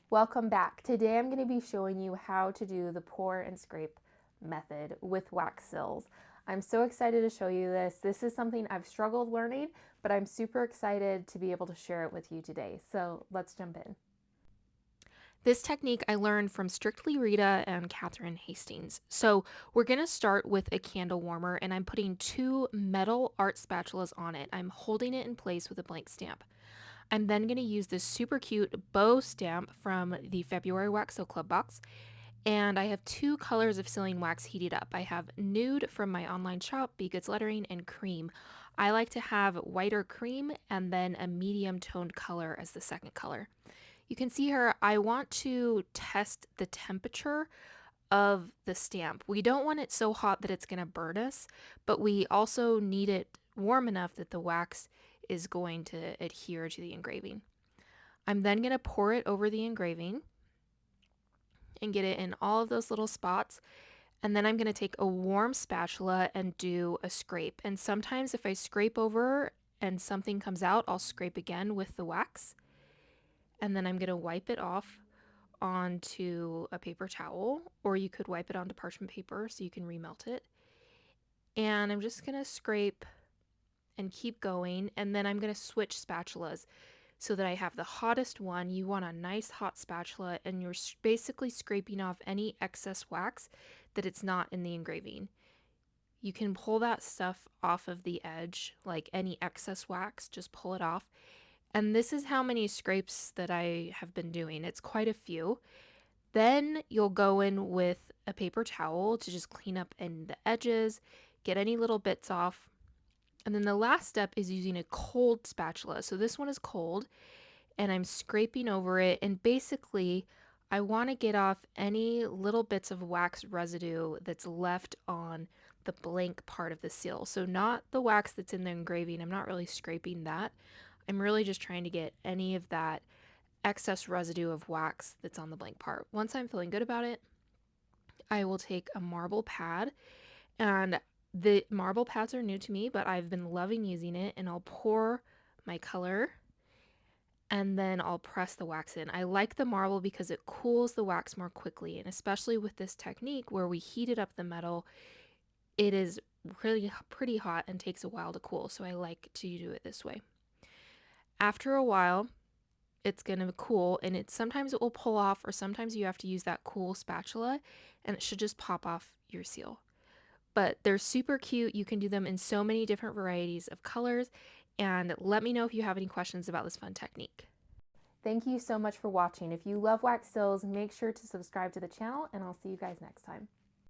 Welcome back. Today I'm going to be showing you how to do the pour and scrape method with wax seals. I'm so excited to show you this. This is something I've struggled learning, but I'm super excited to be able to share it with you today. So let's jump in. This technique I learned from Strictly Rita and Catherine Hastings. So we're going to start with a candle warmer, and I'm putting 2 metal art spatulas on it. I'm holding it in place with a blank stamp. I'm then going to use this super cute bow stamp from the February Wax Seal Club box. And I have 2 colors of sealing wax heated up. I have nude from my online shop, Be Goods Lettering, and cream. I like to have whiter cream and then a medium toned color as the second color. You can see here, I want to test the temperature of the stamp. We don't want it so hot that it's going to burn us, but we also need it warm enough that the wax is going to adhere to the engraving. I'm then going to pour it over the engraving and get it in all of those little spots. And then I'm going to take a warm spatula and do a scrape. And sometimes if I scrape over and something comes out, I'll scrape again with the wax. And then I'm going to wipe it off onto a paper towel, or you could wipe it onto parchment paper so you can remelt it. And I'm just going to scrape and keep going. And then I'm going to switch spatulas so that I have the hottest one. You want a nice hot spatula, and you're basically scraping off any excess wax that it's not in the engraving. You can pull that stuff off of the edge, like any excess wax, just pull it off. And this is how many scrapes that I have been doing. It's quite a few. Then you'll go in with a paper towel to just clean up in the edges, get any little bits off. And then the last step is using a cold spatula. So this one is cold, and I'm scraping over it, and basically I want to get off any little bits of wax residue that's left on the blank part of the seal. So not the wax that's in the engraving. I'm not really scraping that. I'm really just trying to get any of that excess residue of wax that's on the blank part. Once I'm feeling good about it, I will take a marble pad, and the marble pads are new to me, but I've been loving using it, and I'll pour my color and then I'll press the wax in. I like the marble because it cools the wax more quickly, and especially with this technique where we heated up the metal, it is really pretty hot and takes a while to cool, so I like to do it this way. After a while, it's going to cool, and sometimes it will pull off, or sometimes you have to use that cool spatula, and it should just pop off your seal. But they're super cute. You can do them in so many different varieties of colors, and let me know if you have any questions about this fun technique. Thank you so much for watching. If you love wax seals, make sure to subscribe to the channel, and I'll see you guys next time.